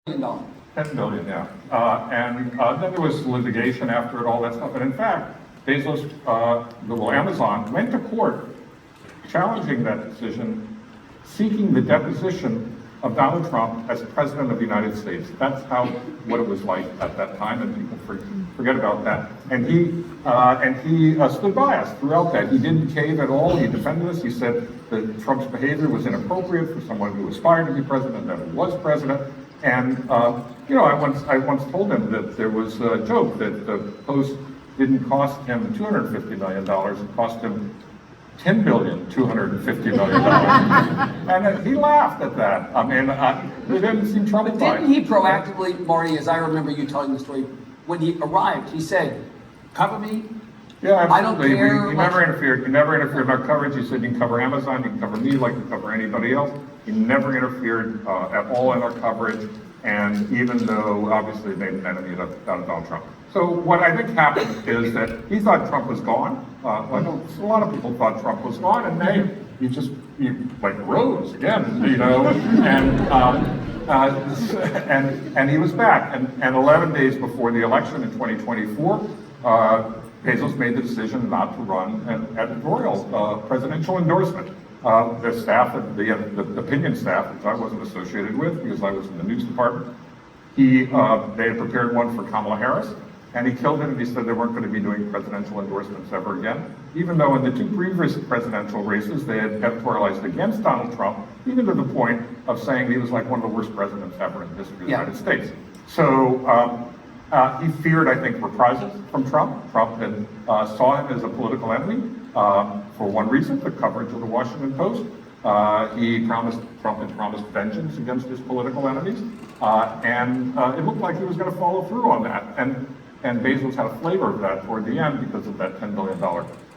$10. 10 billion, yeah. And then there was litigation after it, all that stuff. And in fact, Bezos, Amazon went to court challenging that decision, seeking the deposition of Donald Trump as president of the United States. That's what it was like at that time, and people forget about that. And he stood by us throughout that. He didn't cave at all. He defended us. He said that Trump's behavior was inappropriate for someone who aspired to be president, and who was president. And I once told him that there was a joke that the Post didn't cost him $250 million; it cost him $10,250 million. And he laughed at that. I mean, he didn't seem troubled by it. Didn't he proactively, Marty, as I remember you telling the story, when he arrived, he said, "Cover me." Yeah, absolutely. I don't care. He never interfered. He never interfered in our coverage. He said, "You can cover Amazon, you can cover me like you cover anybody else." He never interfered at all in our coverage. And even though, obviously, he made an enemy out of Donald Trump. So what I think happened is that he thought Trump was gone. I know a lot of people thought Trump was gone, and he rose again, and he was back. And 11 days before the election in 2024, Bezos made the decision not to run an editorial presidential endorsement. The staff, the opinion staff, which I wasn't associated with because I was in the news department, they had prepared one for Kamala Harris, and he killed it, and he said they weren't going to be doing presidential endorsements ever again, even though in the two previous presidential races they had editorialized against Donald Trump, even to the point of saying he was like one of the worst presidents ever in the history of the United States. So he feared, I think, reprisals from Trump. Trump saw him as a political enemy for one reason: the coverage of the Washington Post. Trump had promised vengeance against his political enemies, and it looked like he was going to follow through on that. And Bezos had a flavor of that toward the end because of that $10 billion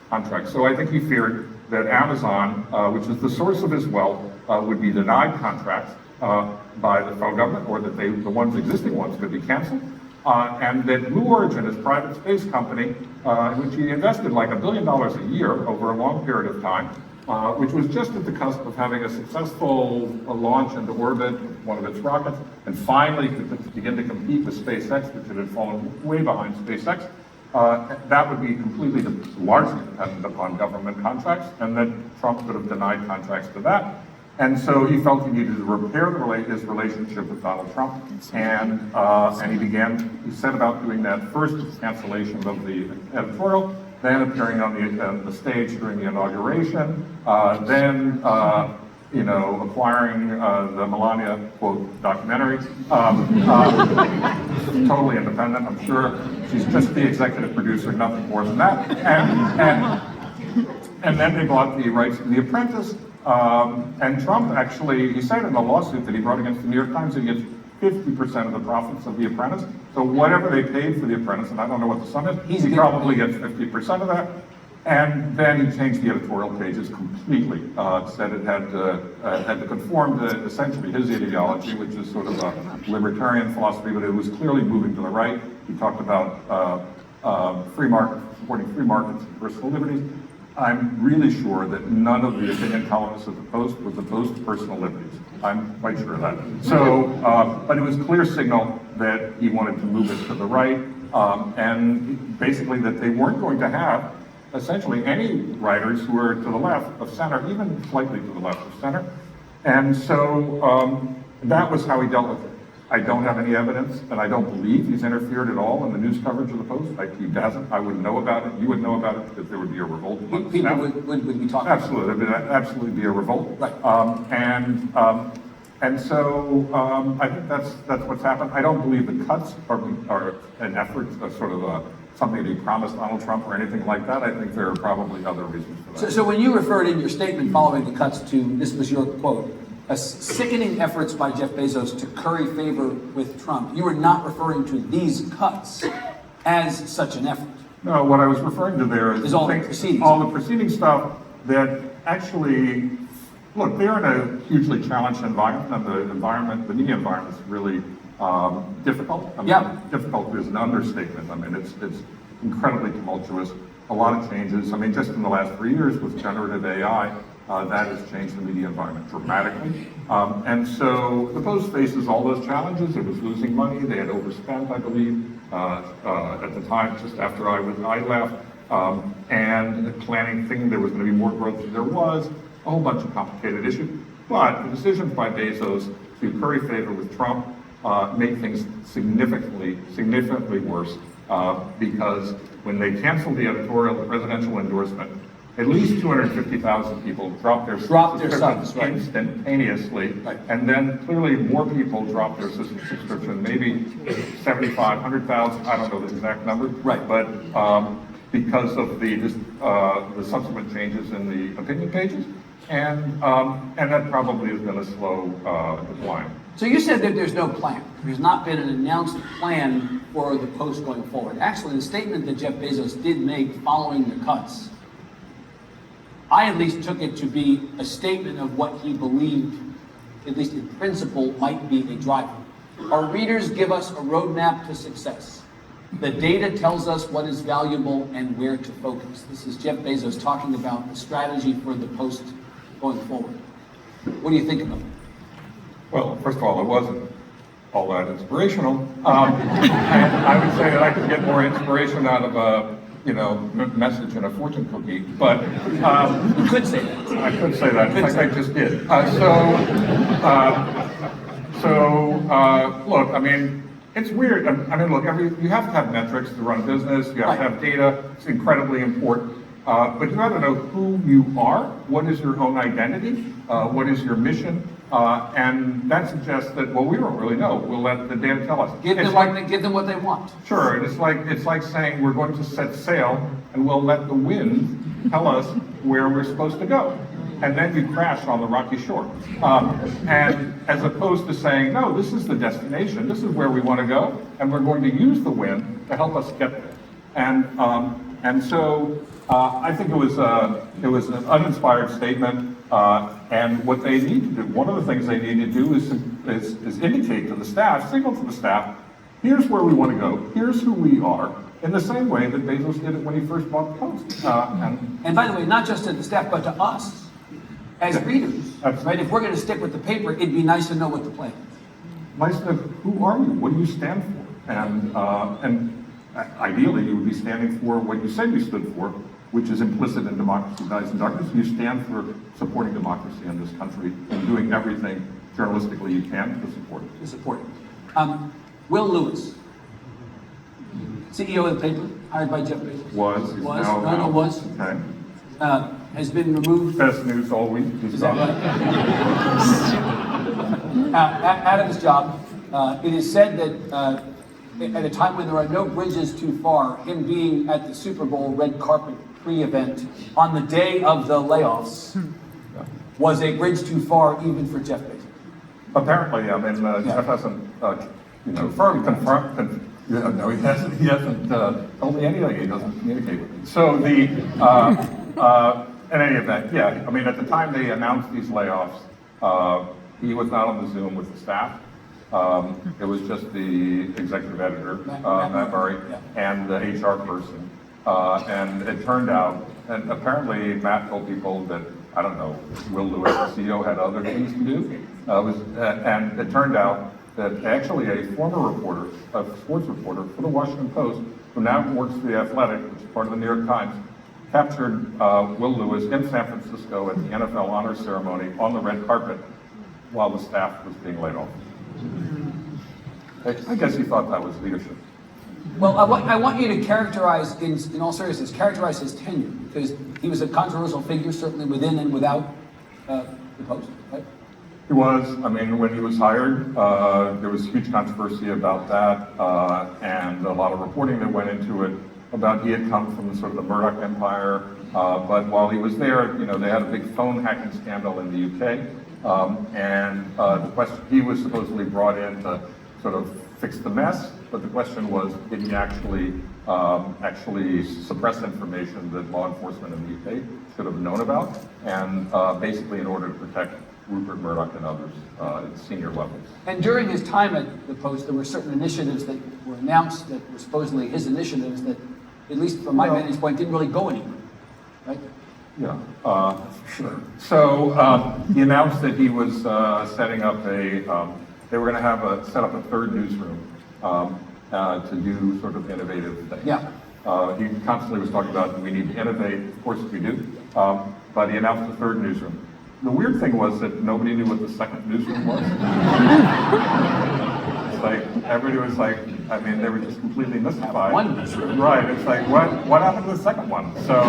contract. So I think he feared that Amazon, which is the source of his wealth, would be denied contracts by the federal government, or that the existing ones could be canceled. And that Blue Origin, his private space company, in which he invested like $1 billion a year over a long period of time, which was just at the cusp of having a successful launch into orbit, one of its rockets, and finally could begin to compete with SpaceX, which had fallen way behind SpaceX. That would be largely dependent upon government contracts, and that Trump could have denied contracts to that. And so he felt he needed to repair his relationship with Donald Trump, and he set about doing that first with cancellation of the editorial, then appearing on the stage during the inauguration, then acquiring the Melania quote documentary, totally independent. I'm sure she's just the executive producer, nothing more than that, and then they bought the rights to The Apprentice. And Trump actually, he said in the lawsuit that he brought against the New York Times, he gets 50% of the profits of The Apprentice. So whatever they paid for The Apprentice, and I don't know what the sum is, he probably gets 50% of that. And then he changed the editorial pages completely. Said it had to conform to essentially his ideology, which is sort of a libertarian philosophy, but it was clearly moving to the right. He talked about supporting free markets and personal liberties. I'm really sure that none of the opinion columnists at the Post was opposed to personal liberties. I'm quite sure of that. So, but it was a clear signal that he wanted to move it to the right, and basically that they weren't going to have essentially any writers who were to the left of center, even slightly to the left of center. And so that was how he dealt with it. I don't have any evidence, and I don't believe he's interfered at all in the news coverage of the Post. He hasn't. I wouldn't know about it. You would know about it because there would be a revolt. People would be talking. Absolutely, there would absolutely be a revolt. Right. And so I think that's what's happened. I don't believe the cuts are an effort, sort of something that he promised Donald Trump or anything like that. I think there are probably other reasons for that. So when you referred in your statement following the cuts to, this was your quote, a sickening efforts by Jeff Bezos to curry favor with Trump, you were not referring to these cuts as such an effort. No, what I was referring to there is all the proceedings. All the preceding stuff that actually, look, they're in a hugely challenged environment, and the media environment is really difficult. Difficult is an understatement. I mean, it's incredibly tumultuous, a lot of changes. I mean, just in the last 3 years with generative AI, That has changed the media environment dramatically. And so the Post faces all those challenges. It was losing money. They had overspent, I believe, at the time, just after I left. And planning thing, there was going to be more growth than there was, a whole bunch of complicated issues. But the decisions by Bezos to curry favor with Trump made things significantly worse because when they canceled the presidential endorsement, at least 250,000 people dropped their subs, right, instantaneously, right. And then clearly more people dropped their subscription, maybe 75, 100,000, I don't know the exact number, right. But because of the subsequent changes in the opinion pages, and that probably is going to slow decline. So you said that there's no plan. There's not been an announced plan for the Post going forward. Actually, the statement that Jeff Bezos did make following the cuts, I at least took it to be a statement of what he believed, at least in principle, might be a driver. Our readers give us a roadmap to success. The data tells us what is valuable and where to focus. This is Jeff Bezos talking about the strategy for the Post going forward. What do you think about it? Well, first of all, it wasn't all that inspirational. And I would say that I could get more inspiration out of a message in a fortune cookie, but you could say that. I could say that. In fact, I just did. Look, I mean, it's weird. I mean, look, you have to have metrics to run a business. You have to have data. It's incredibly important. But you have to know who you are. What is your own identity? What is your mission? And that suggests that, well, we don't really know. We'll let the data tell us. Give them what they want. Sure, and it's like saying we're going to set sail and we'll let the wind tell us where we're supposed to go. And then you crash on the rocky shore. And as opposed to saying, no, this is the destination, this is where we want to go, and we're going to use the wind to help us get there. And so I think it was an uninspired statement. And what they need to do, one of the things they need to do is indicate to the staff, signal to the staff, here's where we want to go, here's who we are, in the same way that Bezos did it when he first bought the Post. And by the way, not just to the staff, but to us, as readers, right? If we're going to stick with the paper, it'd be nice to know what the plan is. Nice to know, who are you? What do you stand for? And ideally, you would be standing for what you said you stood for, which is implicit in democracy dies in darkness. You stand for supporting democracy in this country and doing everything journalistically you can to support it. To support it. Will Lewis, CEO of the paper, hired by Jeff Bezos. Was. Okay. Has been removed. Best news all week. Is that right? Out of his job. It is said that at a time when there are no bridges too far, him being at the Super Bowl red carpet pre-event on the day of the layoffs was a bridge too far even for Jeff Bezos. Apparently, I mean, Jeff hasn't, confirmed. No, he hasn't. He hasn't told me anything. He doesn't communicate with me. So in any event, yeah. I mean, at the time they announced these layoffs, he was not on the Zoom with the staff. It was just the executive editor, Matt Murray, and the HR person. And it turned out, and apparently Matt told people that, I don't know, Will Lewis, the CEO, had other things to do. And it turned out that actually a former reporter, a sports reporter for the Washington Post, who now works for The Athletic, which is part of the New York Times, captured Will Lewis in San Francisco at the NFL honors ceremony on the red carpet while the staff was being laid off. I guess he thought that was leadership. Well, I want you to characterize, in all seriousness, characterize his tenure, because he was a controversial figure, certainly within and without the Post, right? He was. I mean, when he was hired, there was huge controversy about that, and a lot of reporting that went into it about he had come from sort of the Murdoch empire. But while he was there, they had a big phone hacking scandal in the UK, and the question, he was supposedly brought in to sort of fix the mess. But the question was, did he actually suppress information that law enforcement in the UK should have known about, and basically in order to protect Rupert Murdoch and others at senior levels. And during his time at the Post, there were certain initiatives that were announced that were supposedly his initiatives that, at least from my vantage point, didn't really go anywhere, right? Yeah. Sure. So he announced that he was setting up they were going to set up a third newsroom to do sort of innovative things. Yeah. He constantly was talking about we need to innovate. Of course we do. But he announced a third newsroom. The weird thing was that nobody knew what the second newsroom was. It's like everybody was like, I mean, they were just completely mystified. One newsroom. Right. It's like what happened to the second one? So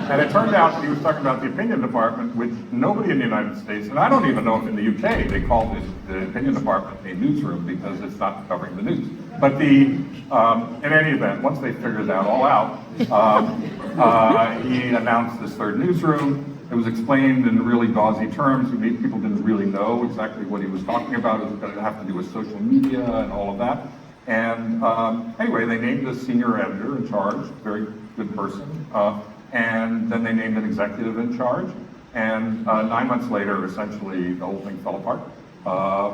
and it turned out he was talking about the opinion department, which nobody in the United States, and I don't even know if in the UK they call the opinion department a newsroom because it's not covering the news. But in any event, once they figured that all out, he announced this third newsroom. It was explained in really gauzy terms. People didn't really know exactly what he was talking about. It was going to have to do with social media and all of that. And anyway, they named a senior editor in charge, very good person. And then they named an executive in charge. And 9 months later, essentially, the whole thing fell apart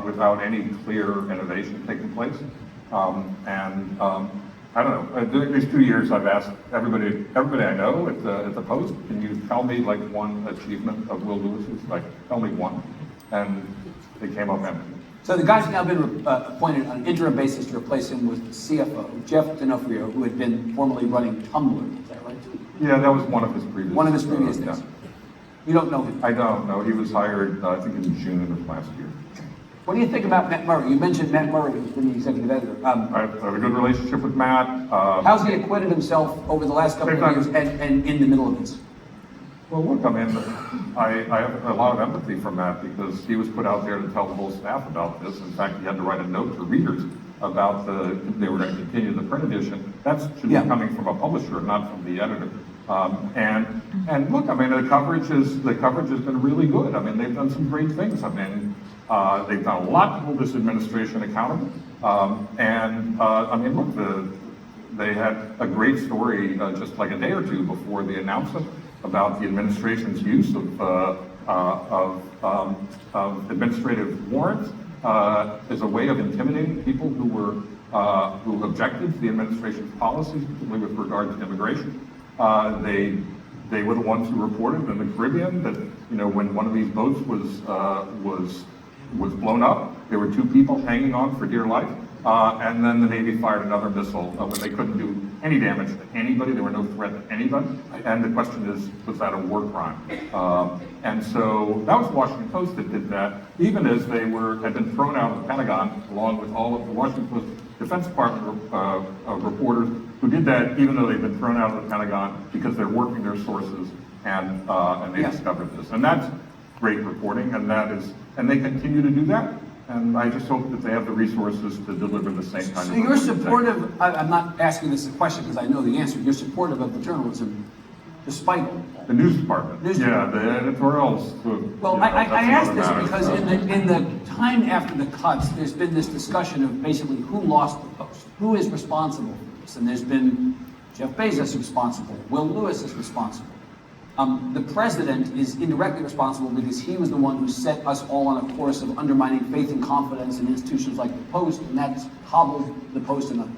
without any clear innovation taking place. I don't know. During these 2 years, I've asked everybody I know at the Post, can you tell me like one achievement of Will Lewis's? Like, tell me one. And they came up empty. So the guy's now been appointed on an interim basis to replace him with CFO, Jeff D'Onofrio, who had been formerly running Tumblr. Is that right? Yeah, that was one of his previous. One of his previous days. Yeah. You don't know him. I don't know. He was hired, I think, in June of last year. What do you think about Matt Murray? You mentioned Matt Murray, who's been the executive editor. I have a good relationship with Matt. How's he acquitted himself over the last couple of years and in the middle of this? Well, look, I mean, I have a lot of empathy for Matt because he was put out there to tell the whole staff about this. In fact, he had to write a note to readers about they were going to continue the print edition. That should be coming from a publisher, not from the editor. And look, I mean, the coverage has been really good. I mean, they've done some great things. I mean, they've done a lot to hold this administration accountable. I mean, look, they had a great story just like a day or two before the announcement about the administration's use of administrative warrants as a way of intimidating people who objected to the administration's policies, particularly with regard to immigration. They were the ones who reported in the Caribbean that when one of these boats was blown up, there were 2 people hanging on for dear life, and then the Navy fired another missile when they couldn't do any damage to anybody. There were no threat to anybody. And the question is, was that a war crime? And so that was the Washington Post that did that, even as they had been thrown out of the Pentagon, along with all of the Washington Post Defense Department reporters who did that, even though they've been thrown out of the Pentagon because they're working their sources and they discovered this. And that's great reporting, and they continue to do that. And I just hope that they have the resources to deliver the same kind of. So you're supportive, I'm not asking this question because I know the answer, you're supportive of the journalism despite all that. The news department. Yeah, the editorials. Well, I ask this because in the time after the cuts, there's been this discussion of basically who lost the Post, who is responsible for this, and there's been Jeff Bezos responsible, Will Lewis is responsible. The president is indirectly responsible because he was the one who set us all on a course of undermining faith and confidence in institutions like the Post, and that's hobbled the Post and others.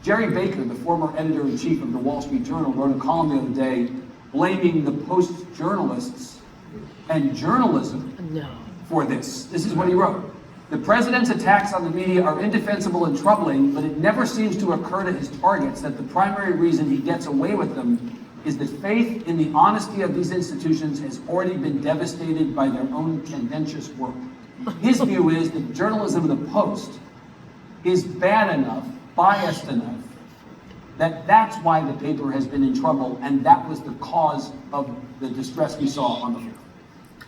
Jerry Baker, the former editor-in-chief of the Wall Street Journal, wrote a column the other day blaming the Post journalists and journalism for this. This is what he wrote. The president's attacks on the media are indefensible and troubling, but it never seems to occur to his targets that the primary reason he gets away with them is that faith in the honesty of these institutions has already been devastated by their own tendentious work. His view is that journalism of the Post is bad enough, biased enough, that's why the paper has been in trouble, and that was the cause of the distress we saw on the floor.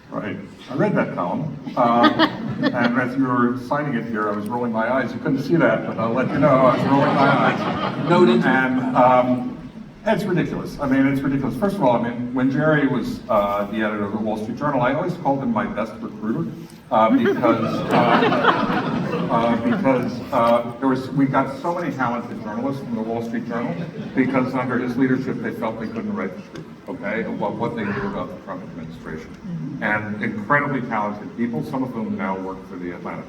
Right. I read that column, and as you were signing it here, I was rolling my eyes. You couldn't see that, but I'll let you know I was rolling my eyes. Noted. And it's ridiculous. I mean, it's ridiculous. First of all, I mean, when Jerry was the editor of the Wall Street Journal, I always called him my best recruiter because we got so many talented journalists from the Wall Street Journal because under his leadership, they felt they couldn't write the truth, okay, about what they knew about the Trump administration. And incredibly talented people, some of whom now work for the Atlantic.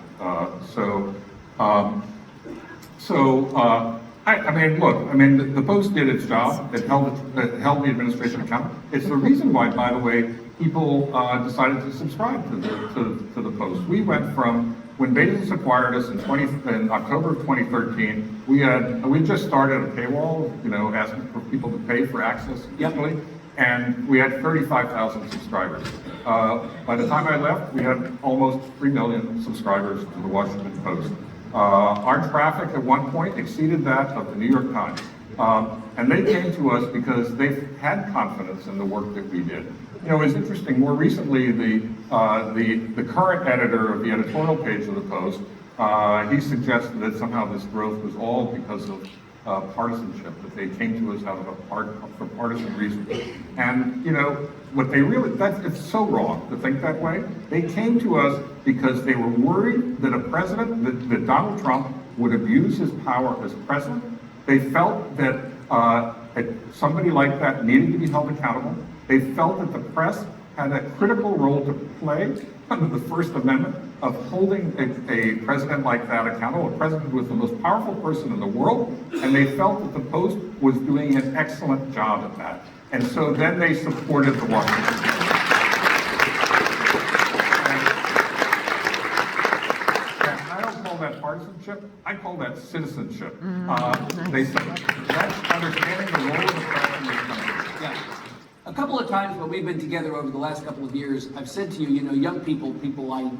I mean, look, I mean, the Post did its job. It held the administration accountable. It's the reason why, by the way, people decided to subscribe to the Post. We went from, when Bezos acquired us in October of 2013, we just started a paywall, you know, asking for people to pay for access initially, and we had 35,000 subscribers. By the time I left, we had almost 3 million subscribers to the Washington Post. Our traffic at one point exceeded that of the New York Times. And they came to us because they had confidence in the work that we did. You know, it's interesting, more recently, the current editor of the editorial page of the Post, he suggested that somehow this growth was all because of partisanship, that they came to us out of for partisan reasons. And, you know, what they really, it's so wrong to think that way. They came to us because they were worried that a president, that Donald Trump would abuse his power as president. They felt that somebody like that needed to be held accountable. They felt that the press had a critical role to play under the First Amendment of holding a president like that accountable, a president who was the most powerful person in the world, and they felt that the Post was doing an excellent job at that. And so then they supported the Washington Post. And I don't call that partisanship, I call that citizenship. They said, that's understanding the role of the press in this country. Yeah. A couple of times when we've been together over the last couple of years, I've said to you, you know, young people I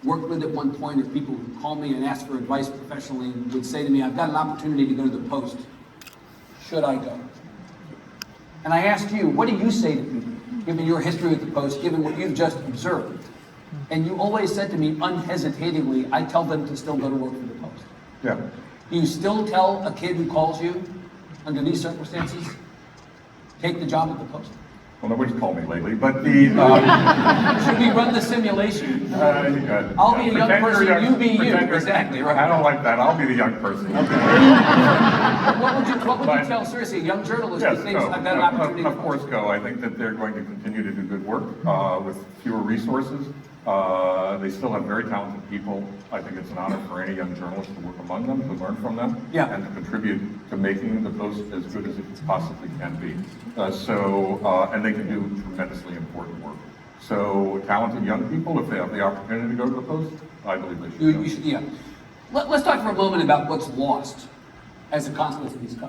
worked with at one point, or people who call me and ask for advice professionally would say to me, I've got an opportunity to go to the Post. Should I go? And I asked you, what do you say to people, given your history with the Post, given what you've just observed? And you always said to me, unhesitatingly, I tell them to still go to work for the Post. Yeah. Do you still tell a kid who calls you, under these circumstances, take the job at the Post? Well, nobody's called me lately, but the... Should we run the simulation? I'll be a young pretend person, you're you be you. pretend you're- Exactly, right. I don't like that. I'll be the young person. What would you But- tell, seriously, a young journalist Yes, who thinks go. I've got an opportunity? Of course, go. I think that they're going to continue to do good work with fewer resources. They still have very talented people. I think it's an honor for any young journalist to work among them, to learn from them, Yeah. and to contribute to making the Post as good as it possibly can be. And they can do tremendously important work. So talented young people, if they have the opportunity to go to the Post, I believe they should go. You should, yeah. Let's talk for a moment about what's lost as a consequence of these cuts.